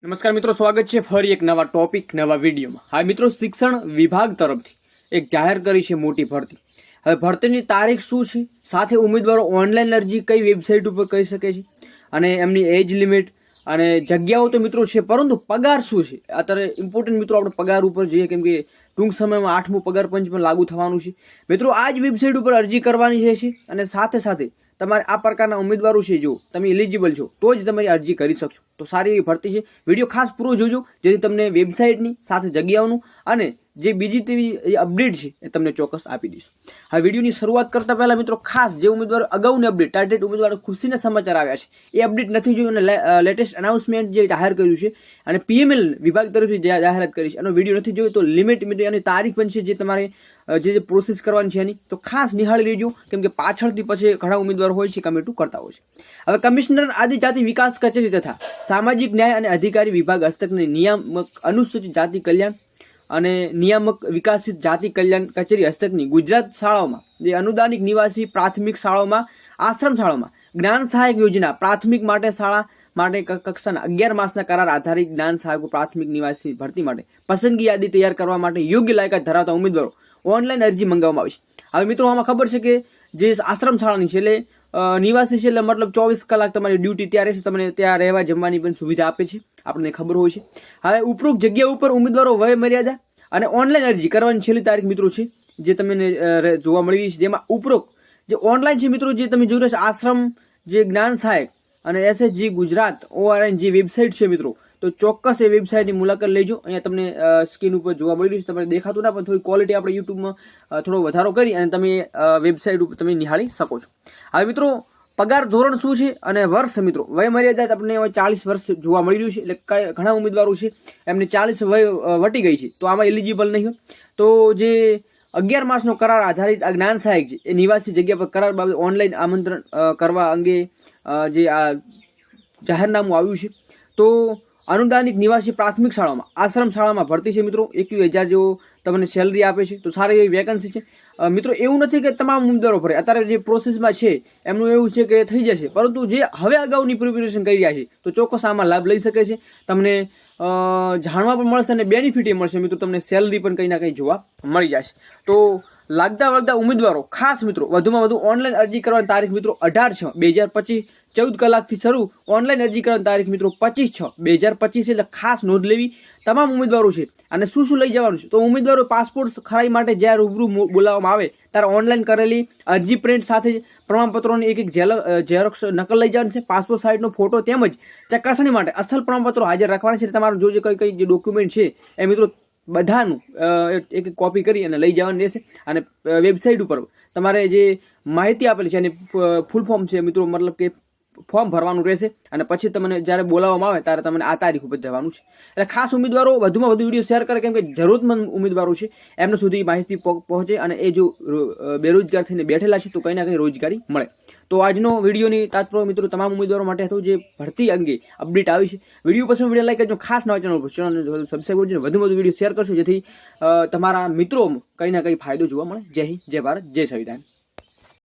નમસ્કાર મિત્રો, સ્વાગત છે ફરી એક નવા ટોપિક નવા વિડીયોમાં. હા મિત્રો, શિક્ષણ વિભાગ તરફથી એક જાહેર કરી છે મોટી ભરતી. હવે ભરતીની તારીખ શું છે, સાથે ઉમેદવારો ઓનલાઈન અરજી કઈ વેબસાઇટ ઉપર કરી શકે છે અને એમની એજ લિમિટ અને જગ્યાઓ તો મિત્રો છે, પરંતુ પગાર શું છે અત્યારે ઇમ્પોર્ટન્ટ મિત્રો. આપણે પગાર ઉપર જઈએ કેમ કે ટૂંક સમયમાં 8મું પગાર પંચ પણ લાગુ થવાનું છે મિત્રો. આ જ વેબસાઇટ ઉપર અરજી કરવાની છે અને સાથે સાથે તમારે આ પ્રકારના ઉમેદવારો છે, જો તમે એલિજિબલ છો તો જ તમારી અરજી કરી શકશો. તો સારી એવી ભરતી છે. વિડીયો ખાસ પૂરો જોજો જેથી તમને વેબસાઇટની સાથે જગ્યાઓનું અને જે બીજી તેવી અપડેટ છે એ તમને ચોક્કસ આપી દઈશું. હવે વિડીયોની શરૂઆત કરતા પહેલા મિત્રો, ખાસ જે ઉમેદવારો અગાઉની અપડેટ ટાર્ગેટ ઉમેદવારો ખુશીના સમાચાર આવ્યા છે એ અપડેટ નથી જોયું અને લેટેસ્ટ અનાઉન્સમેન્ટ જે જાહેર કર્યું છે અને પીએમએલ વિભાગ તરફથી જાહેરાત કરી છે એનો વિડીયો નથી જોયો તો લિમિટ અને તારીખ પણ છે જે તમારે જે પ્રોસેસ કરવાની છે એની, તો ખાસ નિહાળી લેજો કેમ કે પાછળથી પછી ઘણા ઉમેદવારો હોય છે કમેન્ટો કરતા હોય છે. હવે કમિશનર આદિજાતિ વિકાસ કચેરી તથા સામાજિક ન્યાય અને અધિકારી વિભાગ હસ્તકની નિયામક અનુસૂચિત જાતિ કલ્યાણ અને નિયામક વિકાસિત જાતિ કલ્યાણ કચેરી હસ્તકની ગુજરાત શાળાઓમાં જે અનુદાનિક નિવાસી પ્રાથમિક શાળાઓમાં આશ્રમ શાળાઓમાં જ્ઞાન સહાયક યોજના પ્રાથમિક માટે શાળા માટે કક્ષાના 11 માસના કરાર આધારિત જ્ઞાન સહાયકો પ્રાથમિક નિવાસી ભરતી માટે પસંદગી યાદી તૈયાર કરવા માટે યોગ્ય લાયકાત ધરાવતા ઉમેદવારો ઓનલાઈન અરજી મંગાવવામાં આવી છે. હવે મિત્રો, આમાં ખબર છે કે જે આશ્રમ શાળાની છે એટલે નિવાસી છે એટલે મતલબ 24 કલાક તમારી ડ્યુટી ત્યાં રહેશે, તમને ત્યાં રહેવા જમવાની પણ સુવિધા આપે છે, આપણને ખબર હોય છે. હવે ઉપરોક્ત જગ્યા ઉપર ઉમેદવારો વય મર્યાદા અને ઓનલાઈન અરજી કરવાની છેલ્લી તારીખ મિત્રો છે જે તમને જોવા મળી રહી છે. જેમાં ઉપરોક્ત જે ઓનલાઈન છે મિત્રો, જે તમે જોઈ રહ્યા છો આશ્રમ જે જ્ઞાન સહાયક અને SSG ગુજરાત ORN જે વેબસાઇટ છે મિત્રો, તો ચોક્કસ એ વેબસાઇટની મુલાકાત લેજો. અહીંયા તમને સ્ક્રીન ઉપર જોવા મળી રહ્યું છે, તમને દેખાતું ના પણ થોડી ક્વોલિટી આપણે યુટ્યુબમાં થોડો વધારો કરી અને તમે વેબસાઇટ ઉપર તમે નિહાળી શકો છો. હવે મિત્રો, પગાર ધોરણ શું છે અને વર્ષ મિત્રો વય મર્યાદા તમને 40 વર્ષ જોવા મળી રહ્યું છે. એટલે ઘણા ઉમેદવારો છે એમને 40 વય વટી ગઈ છે તો આમાં એલિજિબલ નહીં હોય. તો જે 11 માસનો કરાર આધારિત આ જ્ઞાન સહાયક છે એ નિવાસી જગ્યા પર કરાર બાબતે ઓનલાઈન આમંત્રણ કરવા અંગે જે આ જાહેરનામું આવ્યું છે. તો અનુદાનિક નિવાસી પ્રાથમિક શાળામાં આશ્રમ શાળામાં ભરતી છે મિત્રો. 21,000 જેવો તમને સેલરી આપે છે, તો સારી એવી વેકન્સી છે મિત્રો. એવું નથી કે તમામ ઉમેદવારો ભરે, અત્યારે જે પ્રોસેસમાં છે એમનું એવું છે કે થઈ જશે, પરંતુ જે હવે અગાઉની પ્રિપેરેશન કરી રહ્યા છે તો ચોક્કસ આમાં લાભ લઈ શકે છે. તમને જાણવા પણ મળશે અને બેનિફિટ એ મળશે મિત્રો, તમને સેલરી પણ કંઈ ના કંઈ જોવા મળી જશે. તો લાગતા વળગતા ઉમેદવારો ખાસ મિત્રો વધુમાં વધુ ઓનલાઈન અરજી કરવાની તારીખ મિત્રો 18/6/2025 14 કલાકથી શરૂ. ઓનલાઈન અરજી કરવાની તારીખ મિત્રો 25/6/2025 એટલે ખાસ નોંધ લેવી તમામ ઉમેદવારો છે. અને શું શું લઈ જવાનું છે, તો ઉમેદવારો પાસપોર્ટ ખરાઈ માટે જ્યારે રૂબરૂ બોલાવવામાં આવે ત્યારે ઓનલાઈન કરેલી અરજી પ્રિન્ટ સાથે પ્રમાણપત્રોની એક ઝેરોક્સ નકલ લઈ જવાની છે. પાસપોર્ટ સાઇઝનો ફોટો તેમજ ચકાસણી માટે અસલ પ્રમાણપત્રો હાજર રાખવાના છે. તમારું જો જે કઈ જે ડોક્યુમેન્ટ છે એ મિત્રો બધાનું એક કોપી કરી અને લઈ જવાની રહેશે. અને વેબસાઇટ ઉપર તમારે જે માહિતી આપેલી છે એની ફૂલ ફોર્મ છે મિત્રો, મતલબ કે ફોર્મ ભરવાનું રહેશે અને પછી તમને જ્યારે બોલાવવામાં આવે ત્યારે તમને આ તારીખ ઉપર જવાનું છે. એટલે ખાસ ઉમેદવારો વધુમાં વધુ વિડીયો શેર કરે કેમ કે જરૂરતમંદ ઉમેદવારો છે એમને સુધી માહિતી પહોંચે અને એ જો બેરોજગાર થઈને બેઠેલા છે તો કંઈ ના કંઈ રોજગારી મળે. તો આજનો વિડીયોની તાત્પર્ય મિત્રો તમામ ઉમેદવારો માટે હતું જે ભરતી અંગે અપડેટ આવી છે. વિડીયો પસંદ વિડીયો લાઈક કરજો, ખાસ નવા ચેનલ સબસ્ક્રાઈબ કરજો, વધુમાં વધુ વિડીયો શેર કરશો જેથી તમારા મિત્રો કંઈ ના કંઈ ફાયદો જોવા મળે. જય હિન્દ, જય ભારત, જય સંવિધાન.